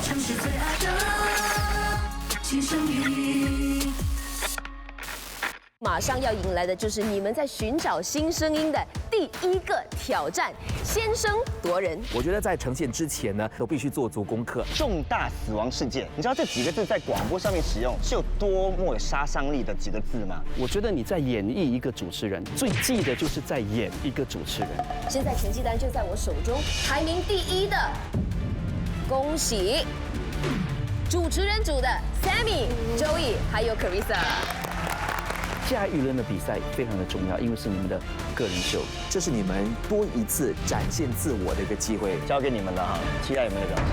城市最爱的新声音。马上要迎来的就是你们在寻找新声音的第一个挑战——先声夺人。我觉得在呈现之前呢，都必须做足功课。重大死亡事件，你知道这几个字在广播上面使用是有多么有杀伤力的几个字吗？我觉得你在演绎一个主持人，最忌的就是在演一个主持人。现在成绩单就在我手中，排名第一的，恭喜主持人组的 Sammy、Joey 还有 Carissa。下一轮的比赛非常的重要，因为是你们的个人秀，这是你们多一次展现自我的一个机会，交给你们了哈，期待你们的表现。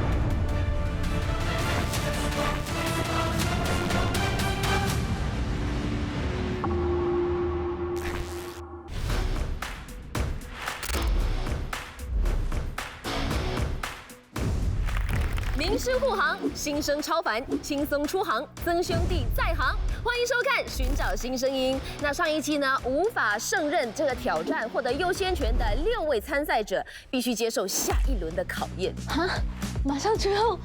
名师护航，新生超凡，轻松出航，曾兄弟在行。欢迎收看《寻找新声音》。那上一期呢，无法胜任这个挑战，获得优先权的6位参赛者，必须接受下一轮的考验。哈，马上就要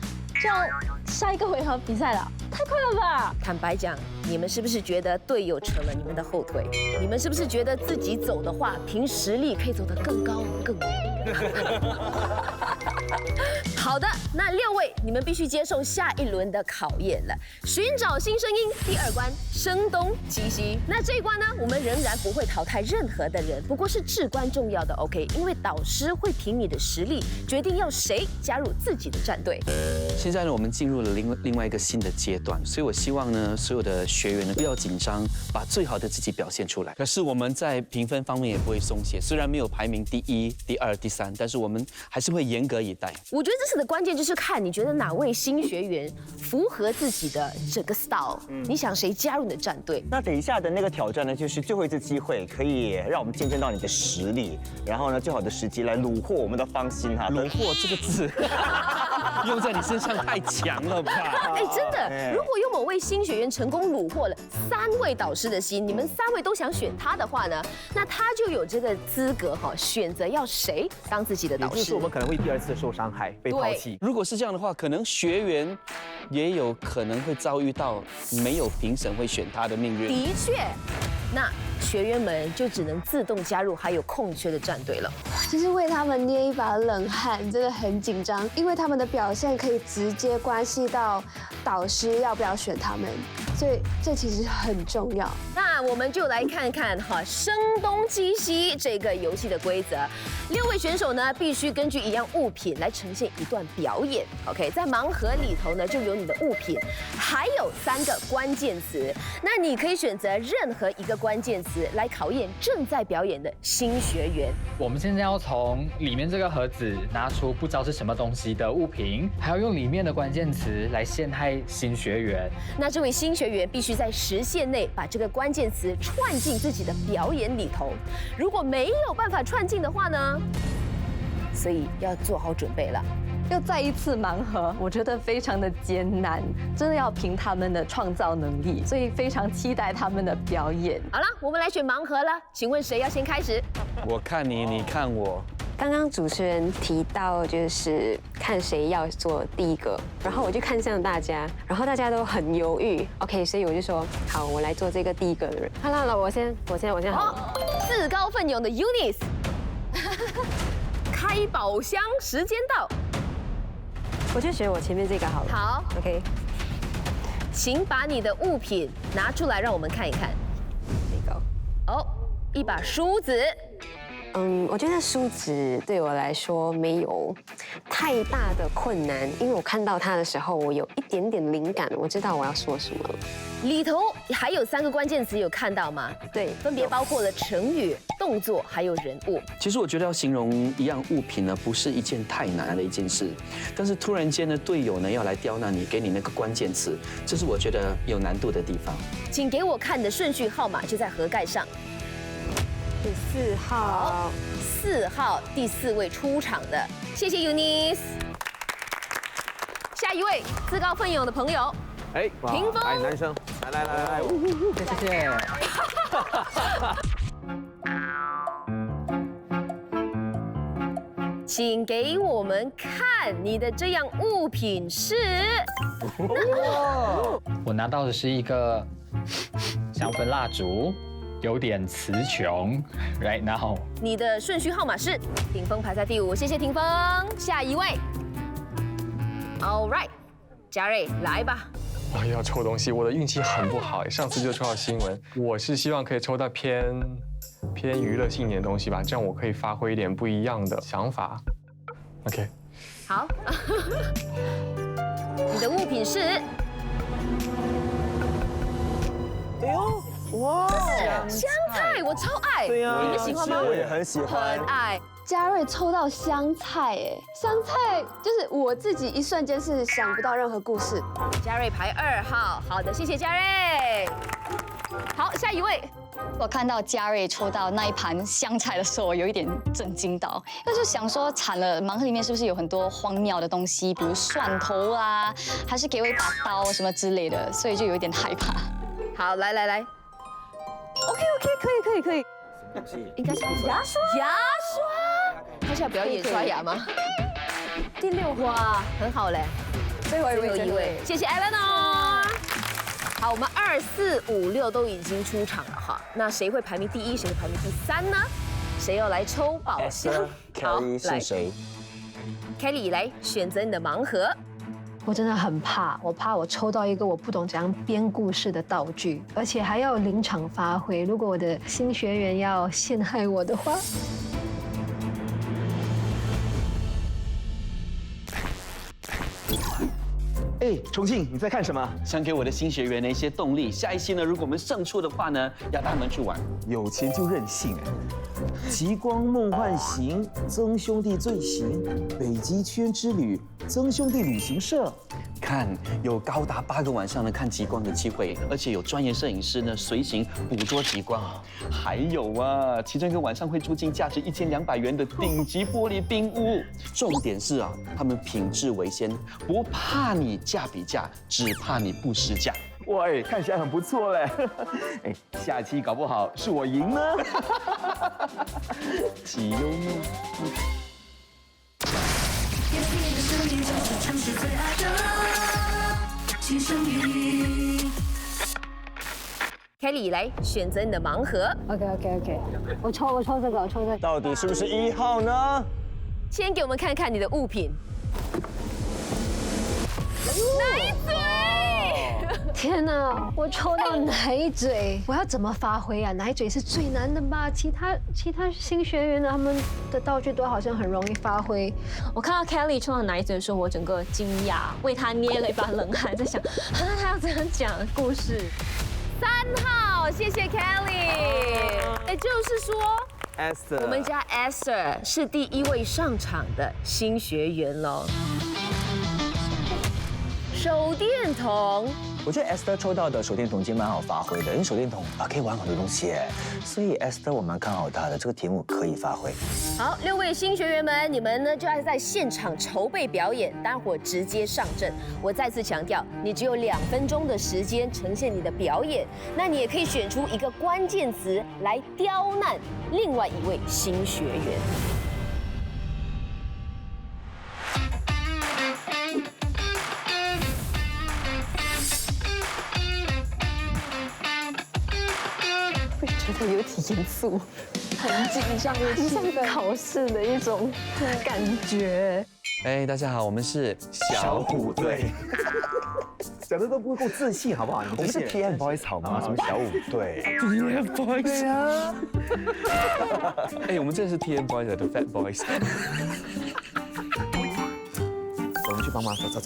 下一个回合比赛了，太快了吧！坦白讲，你们是不是觉得队友扯了你们的后腿？你们是不是觉得自己走的话，凭实力可以走得更高更远？好的，那6位你们必须接受下一轮的考验了。寻找新声音第2关，声东击西。那这一关呢，我们仍然不会淘汰任何的人，不过是至关重要的 OK， 因为导师会凭你的实力决定要谁加入自己的战队。现在呢，我们进入了另外一个新的阶段，所以我希望呢，所有的学员呢不要紧张，把最好的自己表现出来。可是我们在评分方面也不会松懈，虽然没有排名第1、第2、第3，但是我们还是会严格以待。我觉得这次的关键就是看你觉得哪位新学员符合自己的整个 style，你想谁加入你的战队？那等一下的那个挑战呢，就是最后一次机会，可以让我们见证到你的实力，然后呢，最好的时机来虏获我们的芳心哈。虏获这个字用在你身上太强了吧？哎，真的，如果有某位新学员成功虏获了3位导师的心，你们3位都想选他的话呢，那他就有这个资格选择要谁当自己的导师。也就是我们可能会第2次受伤害，被抛弃。如果是这样的话，可能学员也有可能会遭遇到没有评审会选他的命运。的确，那学员们就只能自动加入还有空缺的战队了。其实为他们捏一把冷汗，真的很紧张，因为他们的表现可以直接关系到导师要不要选他们，所以这其实很重要。那我们就来看看声东击西这个游戏的规则。6位选手呢，必须根据一样物品来呈现一段表演。OK， 在盲盒里头呢，就有你的物品，还有3个关键词。那你可以选择任何一个关键词来考验正在表演的新学员。我们现在要从里面这个盒子拿出不知道是什么东西的物品，还要用里面的关键词来陷害新学员。那这位新学员必须在时限内把这个关键词串进自己的表演里头。如果没有办法串进的话呢，所以要做好准备了。又再一次盲盒，我觉得非常的艰难，真的要凭他们的创造能力，所以非常期待他们的表演。好了，我们来选盲盒了，请问谁要先开始？我看你，你看我。刚刚主持人提到就是看谁要做第一个，然后我就看向大家，然后大家都很犹豫 ，OK， 所以我就说好，我来做这个第一个的人。好了，我先好。自告奋勇的 Eunice， 开宝箱时间到，我就选我前面这个好了。好 ，OK， 请把你的物品拿出来让我们看一看。这个哦，一把梳子。我觉得梳子对我来说没有太大的困难，因为我看到它的时候，我有一点点灵感，我知道我要说什么了。里头还有3个关键词，有看到吗？对，分别包括了成语、动作还有人物。其实我觉得要形容一样物品呢，不是一件太难的一件事，但是突然间呢，队友呢要来刁难你，给你那个关键词，这是我觉得有难度的地方。请给我看的顺序号码就在盒盖上。4号，4号，第4位出场的，谢谢 Eunice。下一位自告奋勇的朋友，哎，屏风，来男生，来，谢谢。请给我们看你的这样物品是。我拿到的是一个香氛蜡烛，有点词穷 ，right now。你的顺序号码是霆锋排在第5，谢谢霆锋。下一位 ，All right， 嘉瑞来吧。哇，又要抽东西，我的运气很不好哎，上次就抽到新闻。我是希望可以抽到偏娱乐性一点的东西吧，这样我可以发挥一点不一样的想法。OK。好，你的物品是。哎呦，哇，香菜，我超爱。对呀，你们喜欢吗？我也很喜欢，很爱。嘉瑞抽到香菜，哎，香菜就是我自己一瞬间是想不到任何故事。嘉瑞排2号，好的，谢谢嘉瑞。好，下一位。我看到嘉瑞抽到那一盘香菜的时候，我有一点震惊到，因为就想说惨了，盲盒里面是不是有很多荒谬的东西，比如蒜头啊，还是给我一把刀什么之类的，所以就有一点害怕。好，来，OK， 可以，应该是牙刷，他是要表演刷牙吗？第6哇，很好嘞，最后一位，谢谢 Eleanor。好，我们2、4、5、6都已经出场了哈，那谁会排名第1，谁会排名第3呢？谁要来抽宝箱？好，Kelly 是谁 ？Kelly 来选择你的盲盒。我真的很怕，我怕我抽到一个我不懂怎样编故事的道具，而且还要临场发挥。如果我的新学员要陷害我的话，哎，重庆，你在看什么？想给我的新学员的一些动力。下一期呢，如果我们胜出的话呢，要带他们去玩。有钱就任性哎！极光梦幻行，曾兄弟最行，北极圈之旅，曾兄弟旅行社。看，有高达8个晚上的看极光的机会，而且有专业摄影师呢随行捕捉极光。还有啊，其中一个晚上会住进价值1200元的顶级玻璃冰屋。重点是啊，他们品质为先，不怕你价比价，只怕你不识价。哇，哎，看起来很不错嘞！哎，下期搞不好是我赢呢。极幽默。甜蜜的声音就是城市最爱的轻声音。Kelly 来选择你的盲盒。OK， 我抽这个，到底是不是1号呢？先给我们看看你的物品。奶嘴！天哪，我抽到奶嘴，我要怎么发挥啊？奶嘴是最难的吧？其他新学员呢，他们的道具都好像很容易发挥。我看到 Kelly 抽到奶嘴的时候，我整个惊讶，为他捏了一把冷汗，在想他要怎样讲故事。3号，谢谢 Kelly。也就是说。Esther， 我们家 Esther 是第1位上场的新学员喽。手电筒，我觉得 Esther 抽到的手电筒已经蛮好发挥的，因为手电筒可以玩很多东西哎，所以 Esther 我蛮看好她的，这个题目可以发挥。好，6位新学员们，你们呢就要在现场筹备表演，待会儿直接上阵。我再次强调，你只有2分钟的时间呈现你的表演，那你也可以选出一个关键词来刁难另外1位新学员。觉得有点严肃，很紧张，很像考试的一种感觉。哎，大家好，我们是小虎队。讲的都不够自信，好不好？我们是 TFBOYS 好吗？什么小虎队 ？TFBOYS。对啊。哎，我们真的是 TFBOYS 的 Fat Boys。我们去帮忙，走。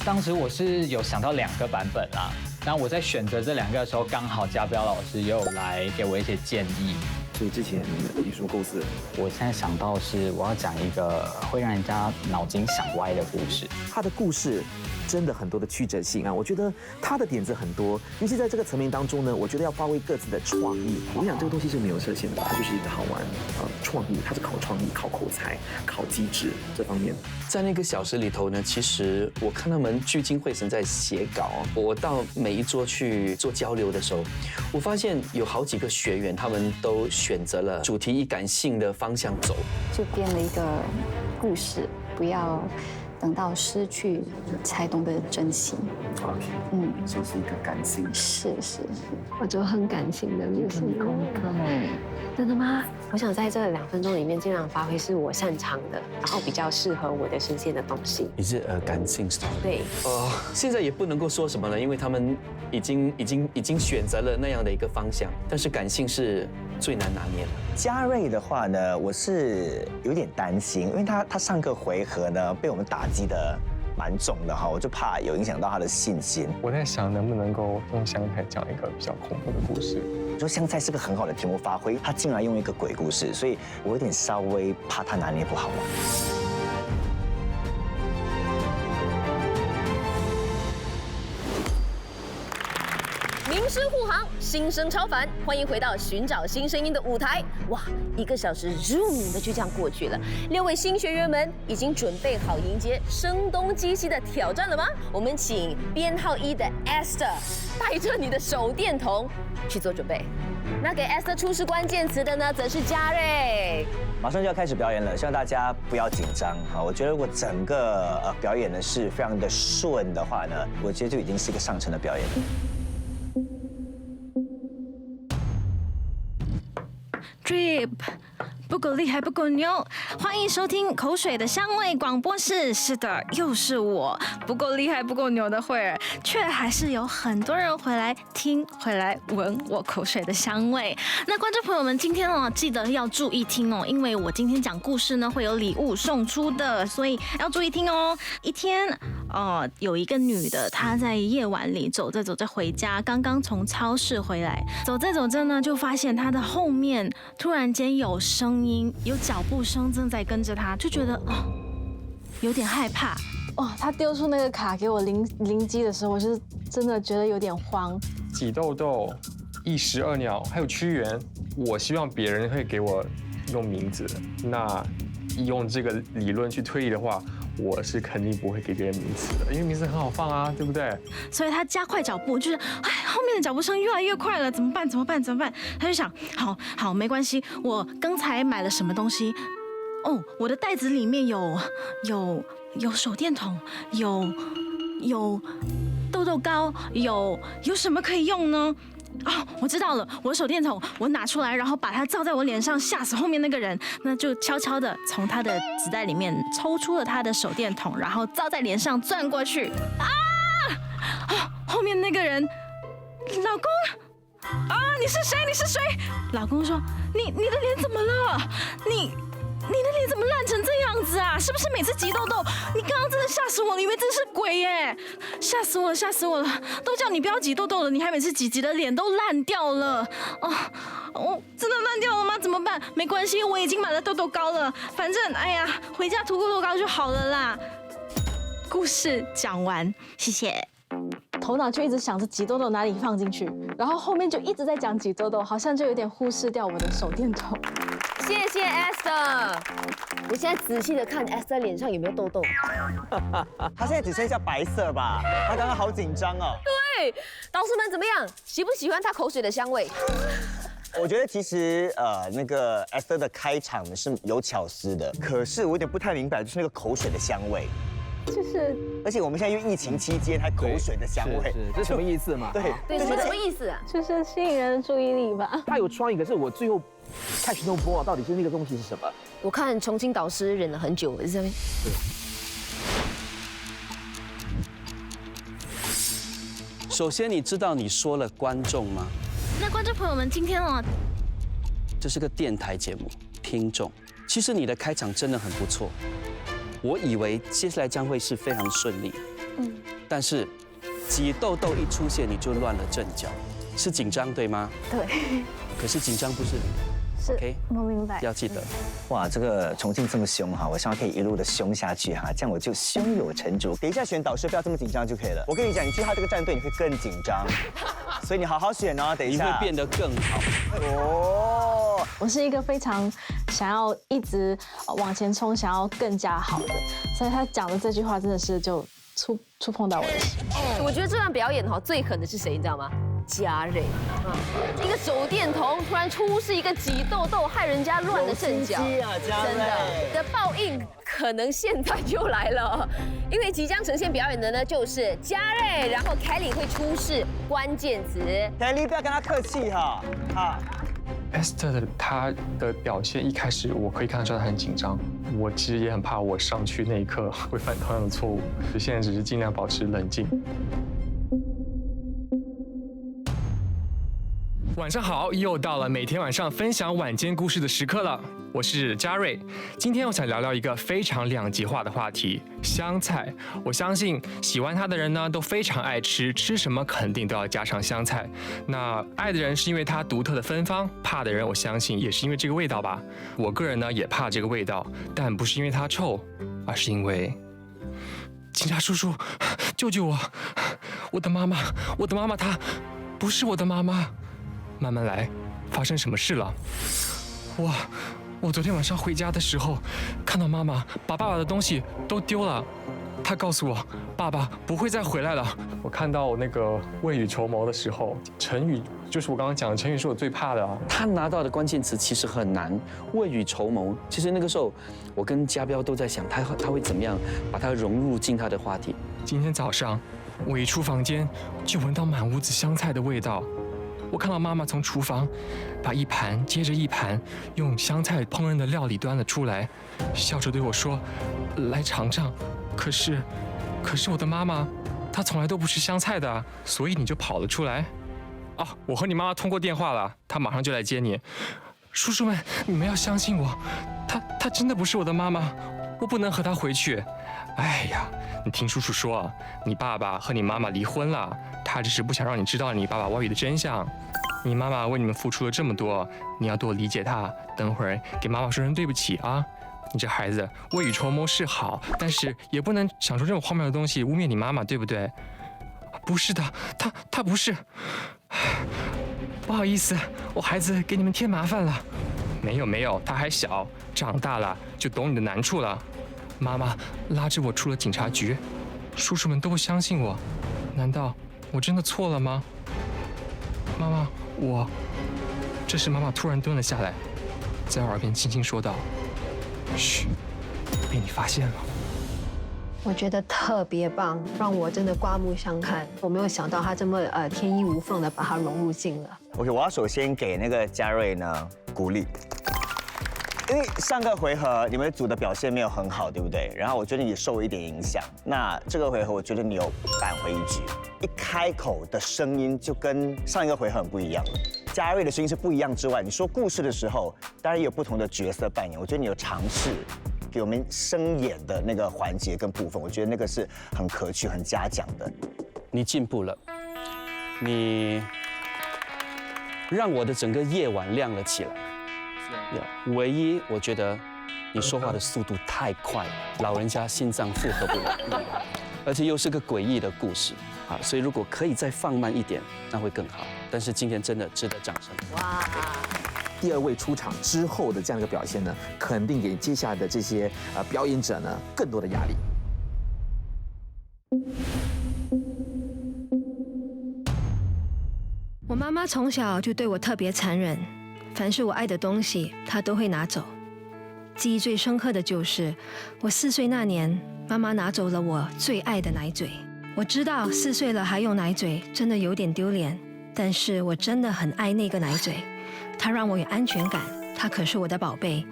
当时我是有想到2个版本啦，那我在选择这2个的时候，刚好家彪老师也有来给我一些建议。所以之前有什么构思？我现在想到是我要讲一个会让人家脑筋想歪的故事。他的故事真的很多的曲折性啊，我觉得他的点子很多，尤其在这个层面当中呢，我觉得要发挥各自的创意。我想这个东西是没有设限的，它就是一个好玩创意，它是考创意、考口才、考机智这方面。在那个小时里头呢，其实我看他们聚精会神在写稿。我到每一桌去做交流的时候，我发现有好几个学员，他们都选择了主题以感性的方向走，就编了一个故事，不要等到失去才懂得珍惜。 OK， 所以是一个感性的。是，我就很感性的故事。真的吗？我想在这2分钟里面尽量发挥是我擅长的，然后比较适合我的声线的东西。你是感性是吧？对。现在也不能够说什么了，因为他们已经选择了那样的一个方向，但是感性是最难拿捏的。嘉瑞的话呢，我是有点担心，因为他上个回合呢被我们打击的蛮重的哈，我就怕有影响到他的信心。我在想能不能够用香菜讲一个比较恐怖的故事。你说香菜是个很好的题目发挥，他竟然用一个鬼故事，所以我有点稍微怕他拿捏不好嘛。名师护航，新声超凡，欢迎回到寻找新声音的舞台。哇，1个小时 zoom 的就这样过去了。6位新学员们已经准备好迎接声东击西的挑战了吗？我们请编号1的 Esther 带着你的手电筒去做准备。那给 Esther 出示关键词的呢，则是嘉瑞。马上就要开始表演了，希望大家不要紧张。好，我觉得如果整个表演呢是非常的顺的话呢，我觉得就已经是一个上乘的表演了。Drip 不够厉害不够牛，欢迎收听口水的香味广播室。是的，又是我不够厉害不够牛的慧儿，却还是有很多人回来听，回来闻我口水的香味。那观众朋友们，今天记得要注意听哦，因为我今天讲故事呢会有礼物送出的，所以要注意听哦。一天，有一个女的，她在夜晚里走着走着回家，刚刚从超市回来，走着走着呢，就发现她的后面突然间有声音，有脚步声正在跟着她，就觉得有点害怕。哇，他丢出那个卡给我灵机的时候，我是真的觉得有点慌。挤痘痘、一石二鸟，还有屈原，我希望别人会给我用名字。那用这个理论去推理的话，我是肯定不会给别人名字的，因为名字很好放啊，对不对？所以他加快脚步，就是后面的脚步声越来越快了，怎么办？他就想，好，没关系，我刚才买了什么东西？哦，我的袋子里面有手电筒，有痘痘膏，有什么可以用呢？我知道了，我的手电筒，我拿出来，然后把它照在我脸上，吓死后面那个人。那就悄悄的从他的纸袋里面抽出了他的手电筒，然后照在脸上转过去。后面那个人，老公，你是谁？老公说，你的脸怎么了？你的脸怎么烂成这样子啊？是不是每次挤痘痘？你刚刚真的吓死我了，以为真是鬼耶！吓死我了！都叫你不要挤痘痘了，你还每次挤的脸都烂掉了。真的烂掉了吗？怎么办？没关系，我已经买了痘痘膏了，反正回家涂痘痘膏就好了啦。故事讲完，谢谢。头脑就一直想着挤痘痘哪里放进去，然后后面就一直在讲挤痘痘，好像就有点忽视掉我的手电筒。谢谢 Esther， 我现在仔细的看 Esther 脸上有没有痘痘。他现在只剩下白色吧？他刚刚好紧张哦。对，导师们怎么样？喜不喜欢他口水的香味？我觉得其实那个 Esther 的开场是有巧思的，可是我有点不太明白，就是那个口水的香味。而且我们现在因为疫情期间，还口水的香味，这什么意思嘛？对，什么意思啊？就是吸引人的注意力吧。他有创意，可是我最后catch no ball到底是那个东西是什么？我看重庆导师忍了很久，在这边。首先，你知道你说了观众吗？那观众朋友们，今天这是个电台节目，听众。其实你的开场真的很不错，我以为接下来将会是非常顺利。但是挤痘痘一出现，你就乱了阵脚，是紧张对吗？对。可是紧张不是是 OK， 我明白。要记得。哇，这个重庆这么凶哈，我希望可以一路的凶下去哈，这样我就胸有成竹。等一下选导师不要这么紧张就可以了。我跟你讲，你去他这个战队你会更紧张，所以你好好选哦。等一下你会变得更好。哦，我是一个非常想要一直往前冲，想要更加好的，所以他讲的这句话真的是就触碰到我的心。我觉得这段表演哈最狠的是谁，你知道吗？嘉瑞啊，一个手电筒突然出示一个挤痘痘，害人家乱了阵脚，真的报应可能现在就来了，因为即将呈现表演的呢就是嘉瑞，然后凯里会出示关键词，凯里不要跟他客气哈，好。Esther 她的表现一开始我可以看得出她很紧张，我其实也很怕我上去那一刻会犯同样的错误，现在只是尽量保持冷静。晚上好，又到了每天晚上分享晚间故事的时刻了。我是嘉瑞，今天我想聊聊一个非常两极化的话题——香菜。我相信喜欢它的人呢，都非常爱吃，吃什么肯定都要加上香菜。那爱的人是因为它独特的芬芳，怕的人我相信也是因为这个味道吧。我个人呢也怕这个味道，但不是因为它臭，而是因为……警察叔叔，救救我！我的妈妈她不是我的妈妈。慢慢来，发生什么事了？我昨天晚上回家的时候，看到妈妈把爸爸的东西都丢了。她告诉我，爸爸不会再回来了。我看到那个未雨绸缪的时候，成语就是我刚刚讲的成语，是我最怕的啊。他拿到的关键词其实很难，未雨绸缪。其实那个时候，我跟嘉彪都在想，他会怎么样把它融入进他的话题。今天早上，我一出房间就闻到满屋子香菜的味道。我看到妈妈从厨房把一盘接着一盘用香菜烹饪的料理端了出来，笑着对我说：“来尝尝。”可是我的妈妈，她从来都不吃香菜的，所以你就跑了出来。哦，我和你妈妈通过电话了，她马上就来接你。叔叔们，你们要相信我，她真的不是我的妈妈，我不能和她回去。哎呀，你听叔叔说啊，你爸爸和你妈妈离婚了，他只是不想让你知道你爸爸外遇的真相。你妈妈为你们付出了这么多，你要多理解她。等会儿给妈妈说声对不起啊！你这孩子未雨绸缪是好，但是也不能想出这种荒谬的东西污蔑你妈妈，对不对？不是的，她不是。不好意思，我孩子给你们添麻烦了。没有，他还小，长大了就懂你的难处了。妈妈拉着我出了警察局，叔叔们都不相信我，难道我真的错了吗？妈妈，这时妈妈突然蹲了下来，在我耳边轻轻说道：“嘘，被你发现了。”我觉得特别棒，让我真的刮目相看。我没有想到他这么天衣无缝的把它融入进了。OK， 我要首先给那个嘉瑞呢鼓励。因为上个回合你们组的表现没有很好，对不对？然后我觉得你受了一点影响。那这个回合我觉得你有扳回一局，一开口的声音就跟上一个回合很不一样。嘉瑞的声音是不一样之外，你说故事的时候，当然也有不同的角色扮演。我觉得你有尝试给我们声演的那个环节跟部分，我觉得那个是很可取、很嘉奖的。你进步了，你让我的整个夜晚亮了起来。唯一我觉得你说话的速度太快了，老人家心脏负荷不了，而且又是个诡异的故事啊，所以如果可以再放慢一点，那会更好。但是今天真的值得掌声。哇！第二位出场之后的这样一个表现呢，肯定给接下来的这些表演者呢更多的压力。我妈妈从小就对我特别残忍。凡是我爱的东西，他都会拿走。记忆最深刻的就是我4岁那年，妈妈拿走了我最爱的奶嘴。我知道4岁了还用奶嘴，真的有点丢脸，但是我真的很爱那个奶嘴，它让我有安全感，它可是我的宝贝。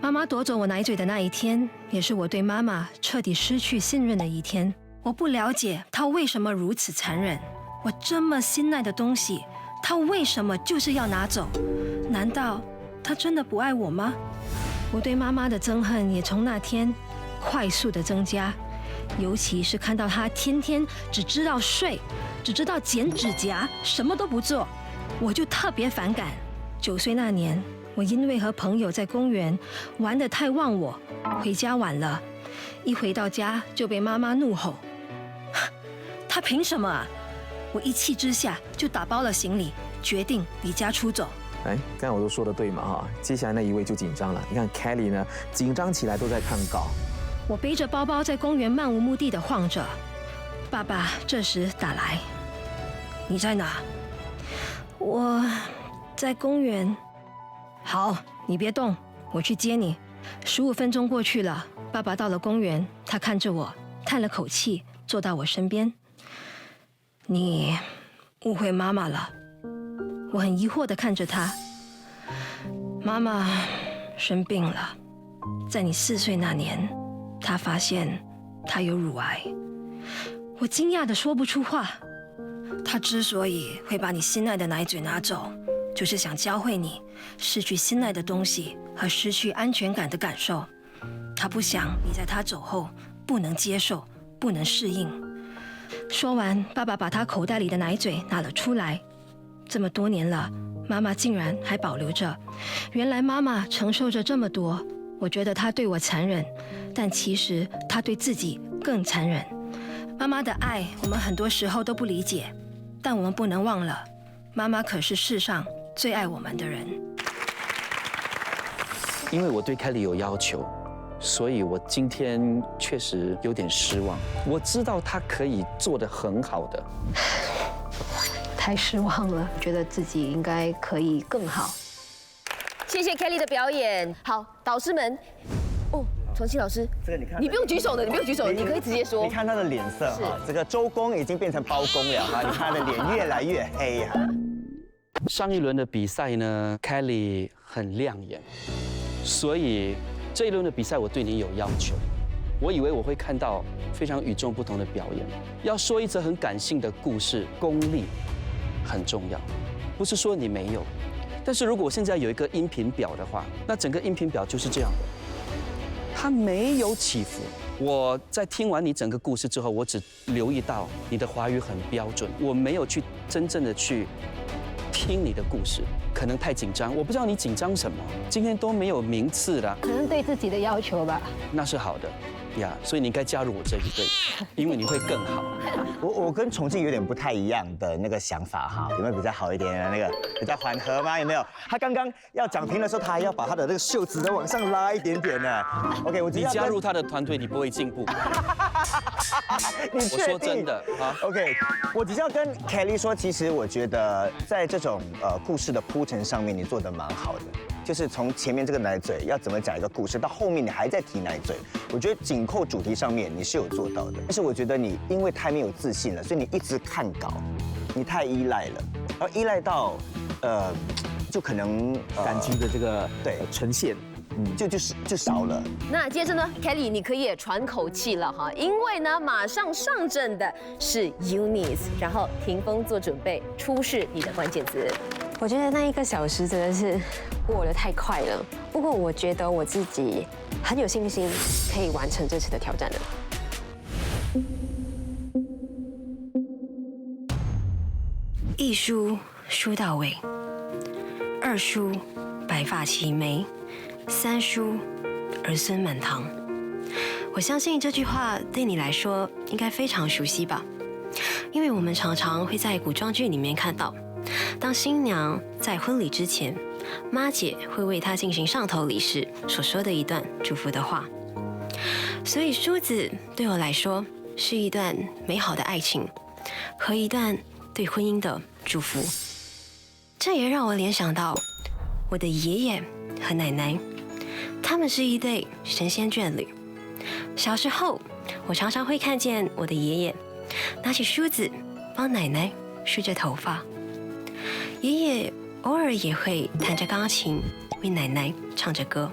妈妈夺走我奶嘴的那一天，也是我对妈妈彻底失去信任的一天。我不了解她为什么如此残忍，我这么心爱的东西，他为什么就是要拿走？难道他真的不爱我吗？我对妈妈的憎恨也从那天快速的增加，尤其是看到他天天只知道睡，只知道剪指甲，什么都不做，我就特别反感。9岁那年，我因为和朋友在公园玩得太忘我，回家晚了，一回到家就被妈妈怒吼：“她凭什么啊？”我一气之下就打包了行李，决定离家出走。哎，刚才我都说的对嘛哈，接下来那一位就紧张了。你看 Kelly 呢，紧张起来都在看稿。我背着包包在公园漫无目的的晃着，爸爸这时打来：“你在哪？”我在公园。好，你别动，我去接你。15分钟过去了，爸爸到了公园，他看着我，叹了口气，坐到我身边。你误会妈妈了。我很疑惑地看着他。妈妈生病了，在你4岁那年，她发现她有乳癌。我惊讶地说不出话。她之所以会把你心爱的奶嘴拿走，就是想教会你失去心爱的东西和失去安全感的感受。她不想你在她走后不能接受，不能适应。说完，爸爸把他口袋里的奶嘴拿了出来。这么多年了，妈妈竟然还保留着。原来妈妈承受着这么多，我觉得她对我残忍，但其实她对自己更残忍。妈妈的爱，我们很多时候都不理解，但我们不能忘了，妈妈可是世上最爱我们的人。因为我对 Kelly 有要求，所以我今天确实有点失望。我知道他可以做得很好的，太失望了，觉得自己应该可以更好。谢谢 Kelly 的表演。好，导师们，哦，重庆老师，这个你看，你不用举手的，你不用举手，你可以直接说。你看他的脸色哈，这个周公已经变成包公了哈，你看他的脸越来越黑呀。上一轮的比赛呢 ，Kelly 很亮眼，所以这一轮的比赛我对你有要求。我以为我会看到非常与众不同的表演。要说一则很感性的故事，功力很重要，不是说你没有。但是如果我现在有一个音频表的话，那整个音频表就是这样的，它没有起伏。我在听完你整个故事之后，我只留意到你的华语很标准，我没有去真正的去听你的故事，可能太紧张，我不知道你紧张什么。今天都没有名次了，可能对自己的要求吧。那是好的呀，所以你应该加入我这一队，因为你会更好。我跟重庆有点不太一样的那个想法哈，有没有比较好一点？那个比较缓和吗？有没有？他刚刚要讲评的时候，他还要把他的那个袖子再往上拉一点点呢。OK， 你加入他的团队，你不会进步。我说真的啊 ，OK， 我只是要跟 Kelly 说，其实我觉得在这种故事的铺陈上面，你做得蛮好的。就是从前面这个奶嘴要怎么讲一个故事，到后面你还在提奶嘴，我觉得紧扣主题上面你是有做到的。但是我觉得你因为太没有自信了，所以你一直看稿，你太依赖了，然后依赖到就可能感情的这个对呈现。就少了。那接着呢 ，Kelly， 你可以也喘口气了哈，因为呢，马上上阵的是 Eunice， 然后霆锋做准备，出示你的关键词。我觉得那1个小时真的是过得太快了，不过我觉得我自己很有信心可以完成这次的挑战的。一梳梳到尾，2梳白发齐眉，3梳儿孙满堂。我相信这句话对你来说应该非常熟悉吧，因为我们常常会在古装剧里面看到，当新娘在婚礼之前，妈姐会为她进行上头礼时所说的一段祝福的话。所以梳子对我来说是一段美好的爱情和一段对婚姻的祝福。这也让我联想到我的爷爷和奶奶，他们是一对神仙眷侣。小时候，我常常会看见我的爷爷拿起梳子帮奶奶梳着头发，爷爷偶尔也会弹着钢琴为奶奶唱着歌，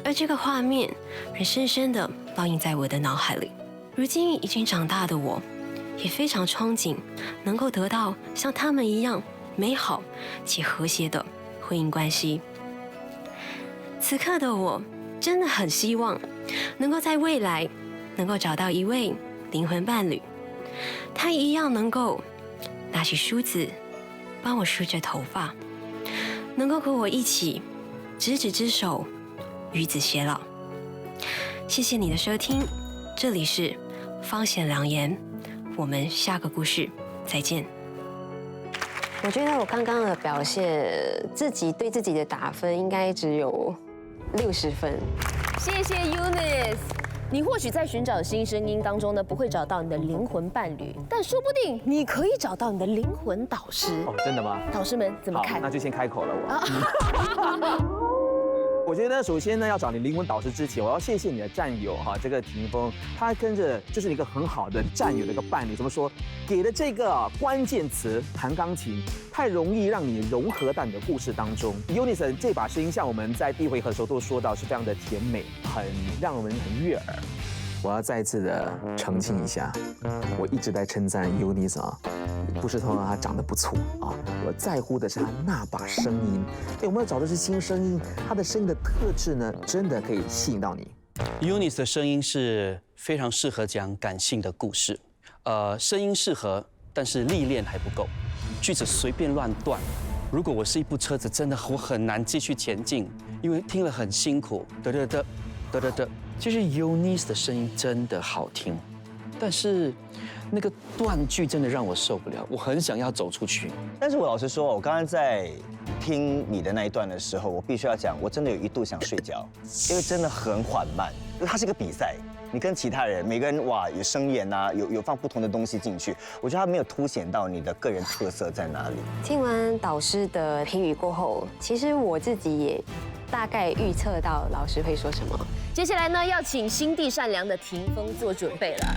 而这个画面仍深深地烙印在我的脑海里。如今已经长大的我，也非常憧憬能够得到像他们一样美好且和谐的婚姻关系。此刻的我真的很希望能够在未来能够找到一位灵魂伴侣，他一样能够拿起梳子帮我梳着头发，能够和我一起执子之手，与子偕老。谢谢你的收听，这里是芳显良言，我们下个故事再见。我觉得我刚刚的表现，自己对自己的打分应该只有60分。谢谢 Eunice。你或许在寻找新声音当中呢，不会找到你的灵魂伴侣，但说不定你可以找到你的灵魂导师。哦，真的吗？导师们怎么看？那就先开口了我。我觉得首先呢，要找你灵魂导师之前，我要谢谢你的战友哈，这个霆锋，他跟着就是一个很好的战友的一个伴侣。怎么说？给的这个关键词弹钢琴，太容易让你融合到你的故事当中。Eunice 这把声音，像我们在第一回合的时候都说到，是非常的甜美，很让人很悦耳。我要再次的澄清一下，我一直在称赞 Eunice 啊，不是说她长得不错啊，我在乎的是她那把声音。我们要找的是新声音，她的声音的特质呢，真的可以吸引到你。Eunice 的声音是非常适合讲感性的故事，声音适合，但是历练还不够，句子随便乱断。如果我是一部车子，真的我很难继续前进，因为听了很辛苦，得。其实 Eunice 的声音真的好听，但是那个断句真的让我受不了，我很想要走出去。但是我老实说，我刚刚在听你的那一段的时候，我必须要讲，我真的有一度想睡觉，因为真的很缓慢，因为它是一个比赛。你跟其他人，每个人哇有声演啊，有放不同的东西进去，我觉得它没有凸显到你的个人特色在哪里。听完导师的评语过后，其实我自己也大概预测到老师会说什么。接下来呢，要请心地善良的霆锋做准备了，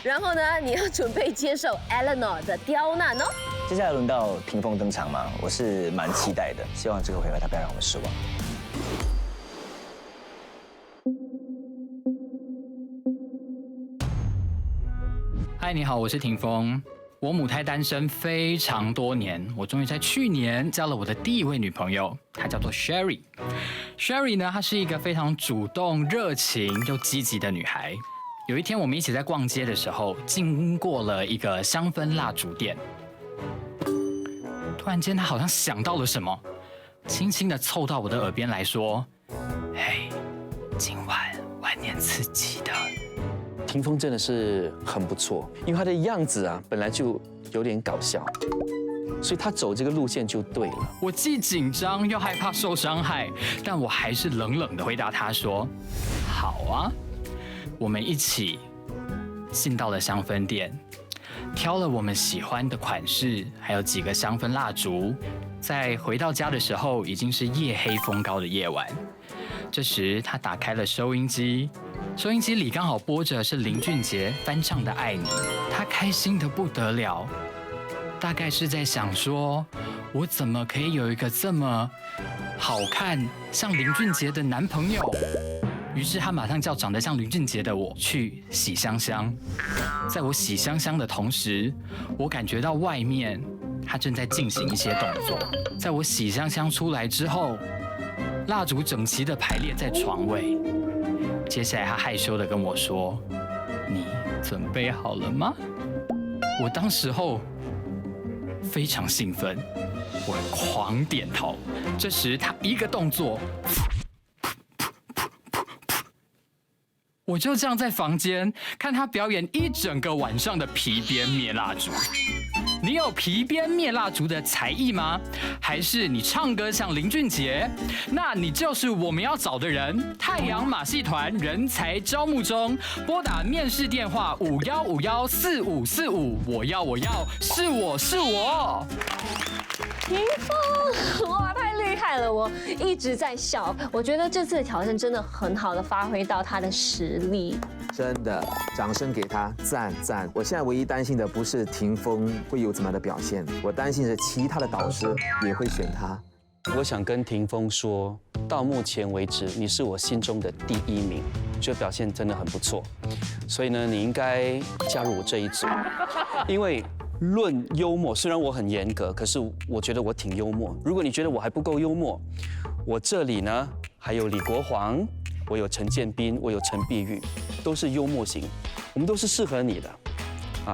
然后呢，你要准备接受 Eleanor 的刁难哦。接下来轮到霆锋登场嘛，我是蛮期待的，希望这个回合他不要让我们失望。嗨，你好，我是霆锋。我母胎单身非常多年，我终于在去年交了我的第一位女朋友，她叫做 Sherry。Sherry 呢，她是一个非常主动、热情又积极的女孩。有一天，我们一起在逛街的时候，经过了一个香氛蜡烛店。突然间，她好像想到了什么，轻轻地凑到我的耳边来说：“嘿，今晚万年刺激的。”霆锋真的是很不错，因为他的样子啊本来就有点搞笑，所以他走这个路线就对了。我既紧张又害怕受伤害，但我还是冷冷地回答他说：“好啊。”我们一起进到了香氛店，挑了我们喜欢的款式，还有几个香氛蜡烛。在回到家的时候，已经是夜黑风高的夜晚。这时，他打开了收音机。收音机里刚好播着是林俊杰翻唱的《爱你》，他开心得不得了，大概是在想说，我怎么可以有一个这么好看像林俊杰的男朋友？于是他马上叫长得像林俊杰的我去洗香香。在我洗香香的同时，我感觉到外面他正在进行一些动作。在我洗香香出来之后，蜡烛整齐地排列在床尾。接下来，他害羞地跟我说：“你准备好了吗？”我当时候非常兴奋，我狂点头。这时，他一个动作，我就这样在房间看他表演一整个晚上的皮鞭灭蜡烛。你有皮鞭灭蜡烛的才艺吗？还是你唱歌像林俊杰？那你就是我们要找的人。太阳马戏团人才招募中，拨打面试电话51514545，我要，是我。霆锋，哇，太厉害了！我一直在笑。我觉得这次的挑战真的很好的发挥到他的实力。真的，掌声给他，赞！我现在唯一担心的不是霆锋会有怎么样的表现，我担心是其他的导师也会选他。我想跟霆锋说，到目前为止，你是我心中的第1名，觉得表现真的很不错，所以呢，你应该加入我这一组，因为论幽默，虽然我很严格，可是我觉得我挺幽默。如果你觉得我还不够幽默，我这里呢还有李国煌，我有陈建斌，我有陈碧玉，都是幽默型，我们都是适合你的。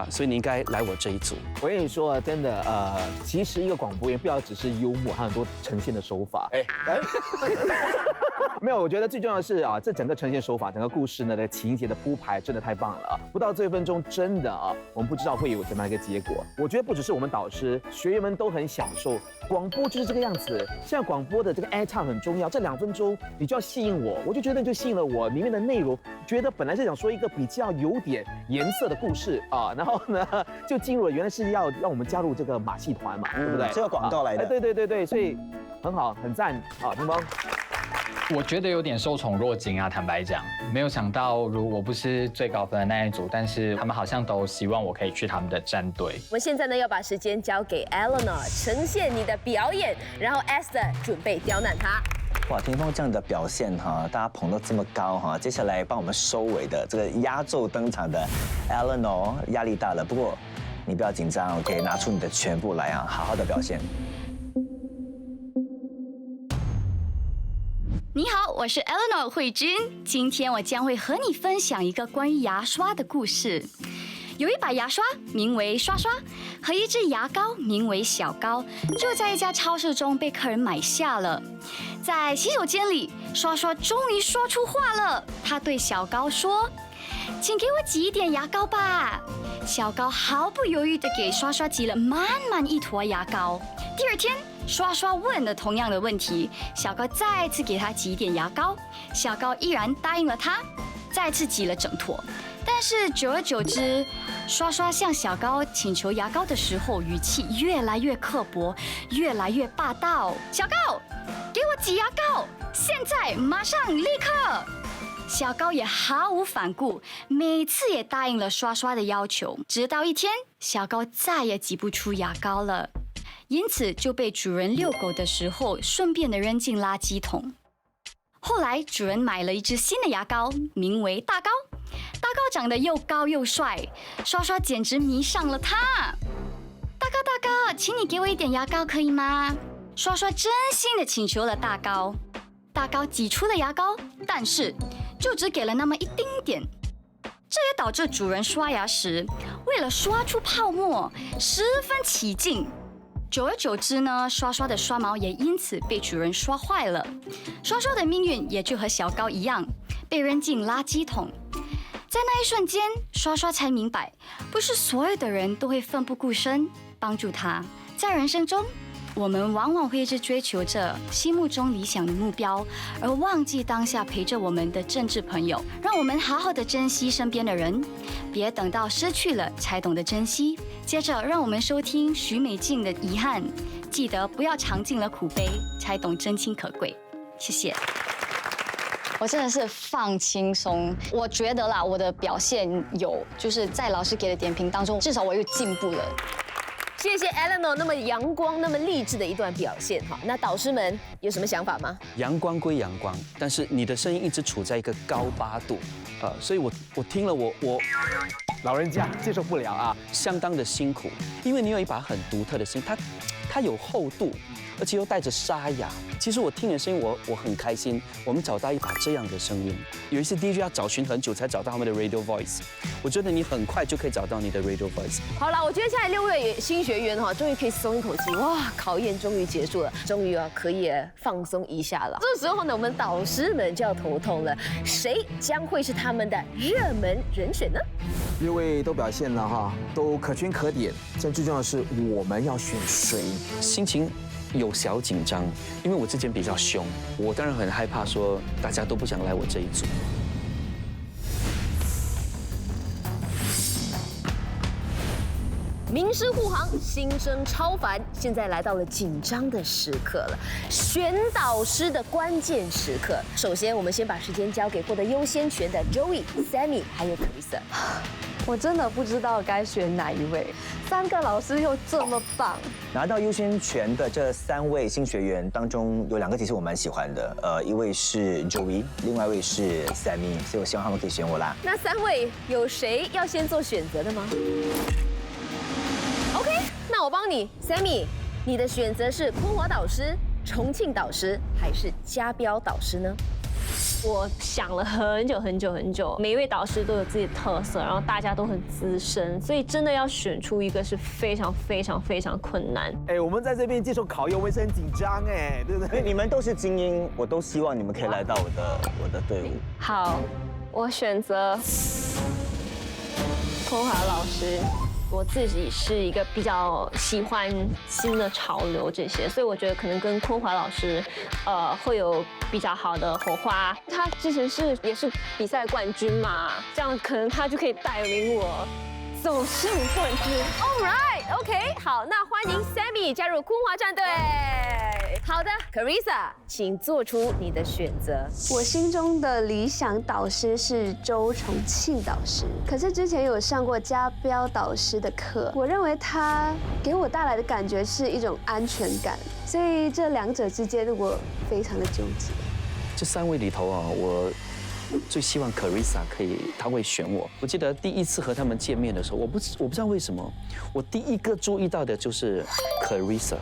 所以你应该来我这一组。我跟你说，真的，其实一个广播员不要只是幽默，还有很多呈现的手法。没有，我觉得最重要的是这整个呈现手法，整个故事呢的情节的铺排真的太棒了不到这1分钟，真的我们不知道会有怎么样一个结果。我觉得不只是我们导师，学员们都很享受。广播就是这个样子，现在广播的这个 air time 很重要，这2分钟你就要吸引我，我就觉得你就吸引了我，里面的内容觉得本来是想说一个比较有点颜色的故事然后呢就进入了，原来是要让我们加入这个马戏团嘛，对不对？这个广告来的。对，所以很好，很赞乒乓。我觉得有点受宠若惊啊，坦白讲，没有想到我不是最高分的那一组，但是他们好像都希望我可以去他们的战队。我们现在呢要把时间交给 Eleanor 呈现你的表演，然后 Esther 准备刁难他。哇，霆锋这样的表现大家捧到这么高接下来帮我们收尾的这个压轴登场的 Eleanor 压力大了，不过你不要紧张 ，OK， 拿出你的全部来好好的表现。你好，我是 Eleanor 慧君，今天我将会和你分享一个关于牙刷的故事。有一把牙刷名为刷刷，和一支牙膏名为小膏，就在一家超市中被客人买下了。在洗手间里，刷刷终于说出话了，他对小膏说：“请给我挤一点牙膏吧。”小膏毫不犹豫地给刷刷挤了满满一坨牙膏。第二天，刷刷问了同样的问题，小膏再次给他挤一点牙膏，小膏依然答应了他，再次挤了整坨。但是久而久之，刷刷向小膏请求牙膏的时候，语气越来越刻薄，越来越霸道。小膏，给我挤牙膏，现在，马上，立刻！小膏也毫无反顾，每次也答应了刷刷的要求。直到一天，小膏再也挤不出牙膏了，因此就被主人遛狗的时候顺便的扔进垃圾桶。后来主人买了一支新的牙膏，名为大膏。大膏长得又高又帅，刷刷简直迷上了他。大膏，请你给我一点牙膏可以吗？刷刷真心的请求了大膏。大膏挤出了牙膏，但是就只给了那么一丁点。这也导致主人刷牙时，为了刷出泡沫，十分起劲。久而久之呢，刷刷的刷毛也因此被主人刷坏了。刷刷的命运也就和小膏一样，被扔进垃圾桶。在那一瞬间，刷刷才明白，不是所有的人都会奋不顾身帮助他。在人生中，我们往往会一直追求着心目中理想的目标，而忘记当下陪着我们的真挚朋友。让我们好好的珍惜身边的人，别等到失去了才懂得珍惜。接着，让我们收听许美静的《遗憾》，记得不要尝尽了苦悲，才懂真情可贵。谢谢。我真的是放轻松，我觉得啦，我的表现就是在老师给的点评当中，至少我又进步了。谢谢 Eleanor 那么阳光、那么励志的一段表现哈。那导师们有什么想法吗？阳光归阳光，但是你的声音一直处在一个高八度，所以我听了我老人家接受不了相当的辛苦，因为你有一把很独特的声音，它有厚度，而且又带着沙哑。其实我听你的声音，我很开心。我们找到一把这样的声音，有一些 DJ 要找寻很久才找到他们的 radio voice， 我觉得你很快就可以找到你的 radio voice。好了，我觉得现在6位新学员终于可以松一口气，哇，考验终于结束了，终于可以放松一下了。这时候呢，我们导师们就要头痛了，谁将会是他们的热门人选呢？6位都表现了都可圈可点。现在最重要的是我们要选谁？心情有小紧张，因为我之前比较凶，我当然很害怕说大家都不想来我这一组。名师护航，新生超凡，现在来到了紧张的时刻了，选导师的关键时刻。首先，我们先把时间交给获得优先权的 Joey、Sammy 还有 Carissa。我真的不知道该选哪一位，3个老师又这么棒。拿到优先权的这3位新学员当中，有2个其实我蛮喜欢的，一位是 Joey， 另外一位是 Sammy， 所以我希望他们可以选我啦。那3位有谁要先做选择的吗？OK， 那我帮你 ，Sammy， 你的选择是昆华导师、重庆导师还是嘉标导师呢？我想了很久很久很久，每一位导师都有自己的特色，然后大家都很资深，所以真的要选出一个是非常非常非常困难。哎，我们在这边接受考验，我也是很紧张哎，对不对？你们都是精英，我都希望你们可以来到我的队伍。好，我选择坤华老师。我自己是一个比较喜欢新的潮流这些，所以我觉得可能跟坤华老师，会有比较好的火花。他之前也是比赛冠军嘛，这样可能他就可以带领我走向冠军。All right, OK， 好，那欢迎 Sammy 加入坤华战队。好的 ，Carissa， 请做出你的选择。我心中的理想导师是周重庆导师，可是之前有上过家标导师的课，我认为他给我带来的感觉是一种安全感，所以这两者之间我非常的纠结。这3位里头啊，我最希望 Carissa 她会选我。我记得第一次和他们见面的时候，我不知道为什么，我第一个注意到的就是 Carissa。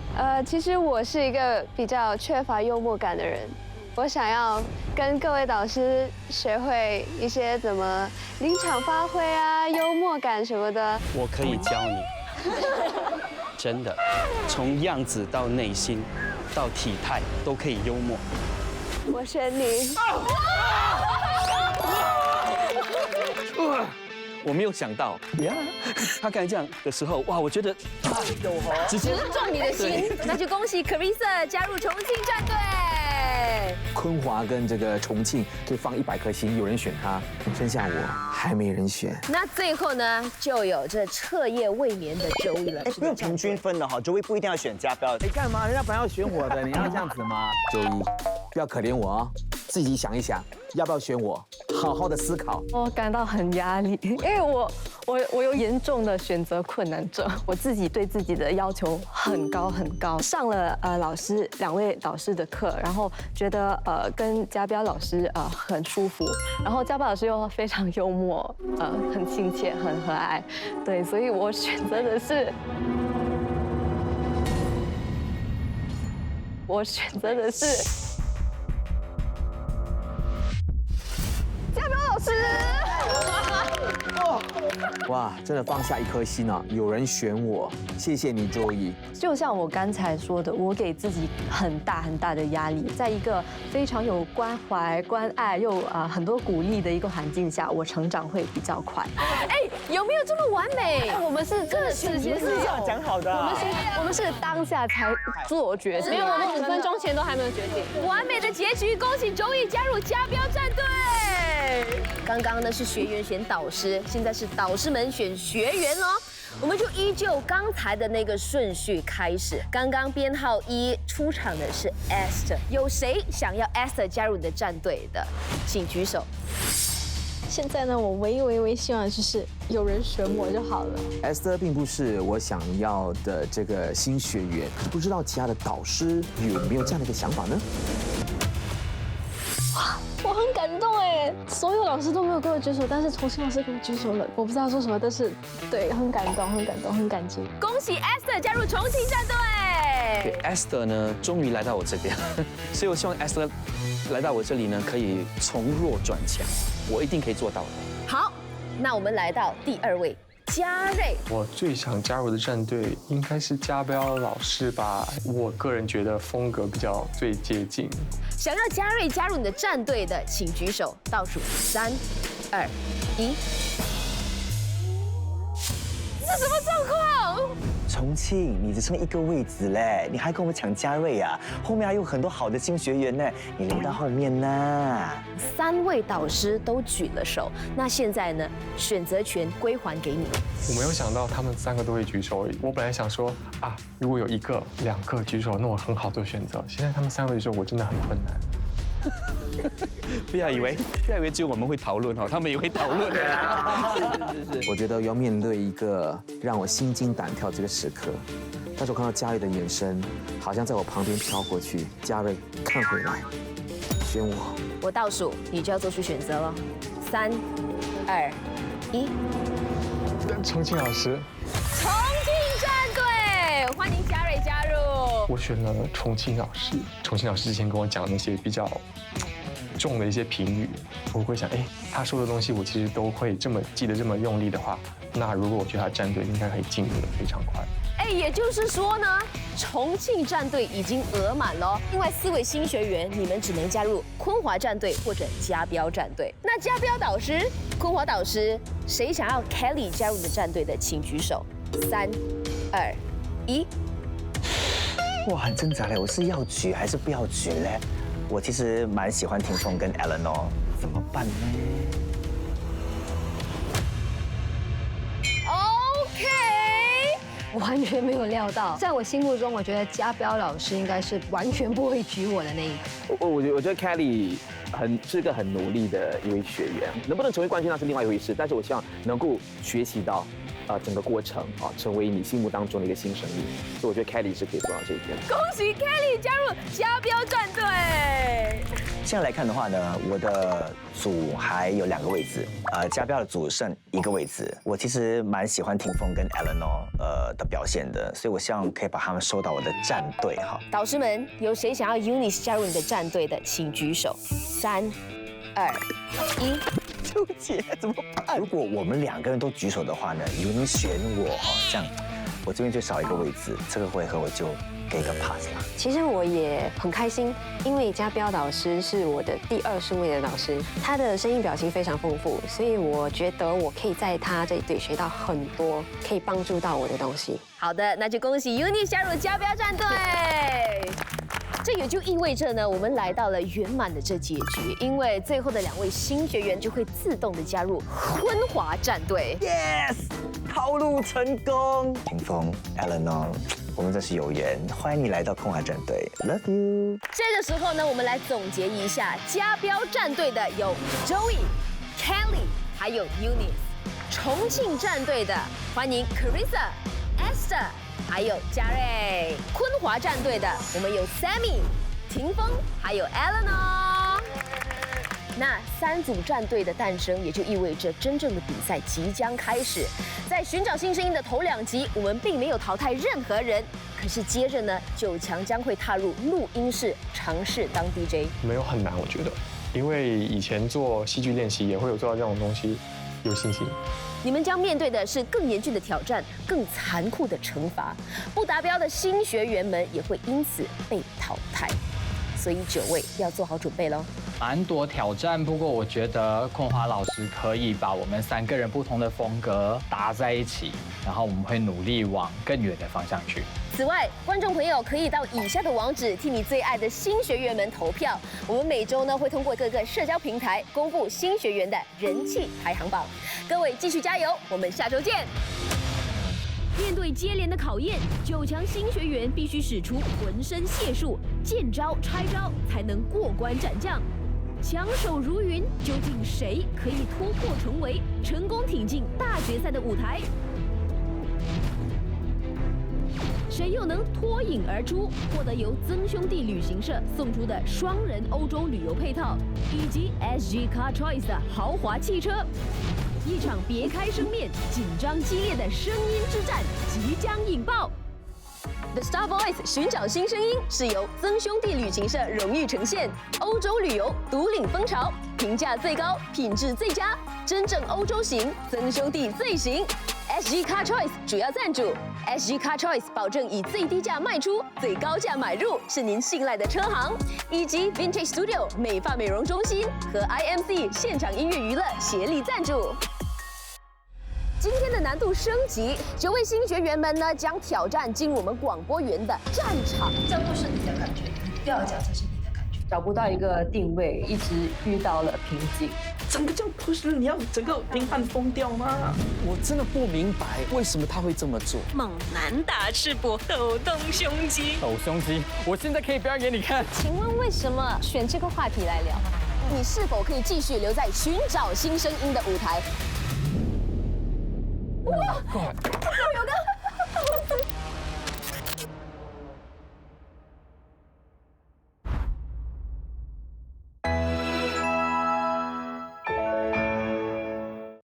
其实我是一个比较缺乏幽默感的人，我想要跟各位导师学会一些怎么临场发挥啊、幽默感什么的。我可以教你，真的，从样子到内心，到体态都可以幽默。我选你。我没有想到，他刚才这样的时候，哇，我觉得直接中你的心，那就恭喜 Carissa 加入重庆战队。坤华跟这个重庆可以放100颗星，有人选他，剩下我还没人选。那最后呢，就有这彻夜未眠的周一了。哎，不用平均分的哈，周一不一定要选家标。你干嘛？人家本来要选我的，你要这样子吗？周一，不要可怜我哦，自己想一想，要不要选我？好好的思考。我感到很压力，因为我有严重的选择困难症，我自己对自己的要求很高很高。上了2位导师的课，然后觉得跟家标老师很舒服，然后家标老师又非常幽默，很亲切，很和蔼，对，所以我选择的是。家标老师，哇，真的放下1颗心啊！有人选我，谢谢你，周一。就像我刚才说的，我给自己很大很大的压力，在一个非常有关怀、关爱又很多鼓励的一个环境下，我成长会比较快。哎，有没有这么完美？我们是真的事先是这样讲好的。我们是当下才做决定，没有，我们5分钟前都还没有决定。完美的结局，恭喜周一加入家标战队。刚刚呢是学员选导师，现在是导师们选学员哦。我们就依旧刚才的那个顺序开始。刚刚编号1出场的是 Esther， 有谁想要 Esther 加入你的战队的，请举手。现在呢，我唯一希望就是有人选我就好了。Esther 并不是我想要的这个新学员，不知道其他的导师有没有这样的一个想法呢？我很感动哎，所有老师都没有给我举手，但是重庆老师给我举手了，我不知道说什么，但是对，很感动，很感激。恭喜 Esther 加入重庆战队。Esther 呢，终于来到我这边，所以我希望 Esther 来到我这里呢，可以从弱转强，我一定可以做到的。好，那我们来到第2位。嘉瑞，我最想加入的战队应该是家标老师吧，我个人觉得风格比较最接近。想要嘉瑞加入你的战队的，请举手，倒数3、2、1。这什么状况？重庆，你只剩1个位置嘞，你还跟我们抢嘉瑞啊？后面还有很多好的新学员呢，你留到后面呢。3位导师都举了手，那现在呢，选择权归还给你。我没有想到他们3个都会举手，我本来想说啊，如果有1个、2个举手，那我很好做选择。现在他们3个举手，我真的很困难。不要以为只有我们会讨论哦，他们也会讨论的。是。我觉得要面对一个让我心惊胆跳这个时刻，但是我看到嘉瑞的眼神好像在我旁边飘过去，嘉瑞看回来，选我。我倒数，你就要做出选择了。3、2、1。重庆老师。重庆战队，欢迎嘉瑞加入。我选了重庆老师。重庆老师之前跟我讲那些比较重的一些评语，我会想，他说的东西我其实都会这么记得这么用力的话，那如果我去他战队，应该可以进步的非常快。也就是说呢，重庆战队已经额满了。另外4位新学员，你们只能加入昆华战队或者家标战队。那家标导师、昆华导师，谁想要 Kelly 加入的战队的，请举手。3、2、1。哇，很挣扎嘞，我是要举还是不要举嘞？我其实蛮喜欢霆锋跟 Eleanor， 怎么办呢？ OK。完全没有料到，在我心目中，我觉得家标老师应该是完全不会举我的那一个。我觉得 Kelly 是个很努力的一位学员，能不能成为冠军那是另外一回事，但是我希望能够学习到整个过程成为你心目当中的一个新生命，所以我觉得 Kelly 是可以做到这一点。恭喜 Kelly 加入家标战队。现在来看的话呢，我的组还有2个位置，家标的组剩1个位置。我其实蛮喜欢霆锋跟 Eleanor 的表现的，所以我希望可以把他们收到我的战队哈。导师们，有谁想要 Eunice 加入你的战队的，请举手。3、2、1。纠结怎么办？如果我们2个人都举手的话呢，有人选我这样我这边就少1个位置，这个回合我就给一个 pass 啦。其实我也很开心，因为家标导师是我的第20位的导师，他的声音表情非常丰富，所以我觉得我可以在他这里对学到很多可以帮助到我的东西。好的，那就恭喜 Eunice 加入家标战队。这也就意味着呢，我们来到了圆满的这结局，因为最后的2位新学员就会自动的加入昆华战队。Yes， 套路成功。霆锋 ，Eleanor， 我们真是有缘，欢迎你来到昆华战队 ，Love you。这个时候呢，我们来总结一下，家标战队的有 Joey、Kelly， 还有 Eunice。重庆战队的欢迎 Carissa、Esther。还有嘉瑞，昆华战队的我们有 Sammy、霆锋，还有 Eleanor。那3组战队的诞生，也就意味着真正的比赛即将开始。在寻找新声音的头2集，我们并没有淘汰任何人，可是接着呢，9强将会踏入录音室尝试当 DJ。没有很难，我觉得，因为以前做戏剧练习也会有做到这种东西，有信心。你们将面对的是更严峻的挑战，更残酷的惩罚。不达标的新学员们也会因此被淘汰。所以9位要做好准备喽。蛮多挑战，不过我觉得昆华老师可以把我们3个人不同的风格搭在一起，然后我们会努力往更远的方向去。此外，观众朋友可以到以下的网址替你最爱的新学员们投票。我们每周呢会通过各个社交平台公布新学员的人气排行榜。各位继续加油，我们下周见。面对接连的考验，9强新学员必须使出浑身解数，见招拆招，才能过关斩将。强手如云，究竟谁可以突破重围，成功挺进大决赛的舞台？谁又能脱颖而出，获得由曾兄弟旅行社送出的双人欧洲旅游配套，以及 SG Car Choice 的豪华汽车？一场别开生面、紧张激烈的声音之战即将引爆。The Star Voice 寻找新声音是由曾兄弟旅行社荣誉呈现，欧洲旅游独领风潮，评价最高，品质最佳，真正欧洲行，曾兄弟最行。SG Car Choice 主要赞助 ，SG Car Choice 保证以最低价卖出，最高价买入，是您信赖的车行，以及 Vintage Studio 美发美容中心和 IMC 现场音乐娱乐协力赞助。今天的难度升级，9位新学员们呢将挑战进入我们广播员的战场。这不是你的感觉，你不要讲这是你的感觉。找不到一个定位，一直遇到了瓶颈。整个叫不是你要整个评判疯掉吗？我真的不明白为什么他会这么做。猛男打赤膊，抖动胸肌。抖胸肌，我现在可以表演给你看。请问为什么选这个话题来聊？你是否可以继续留在寻找新声音的舞台？哇！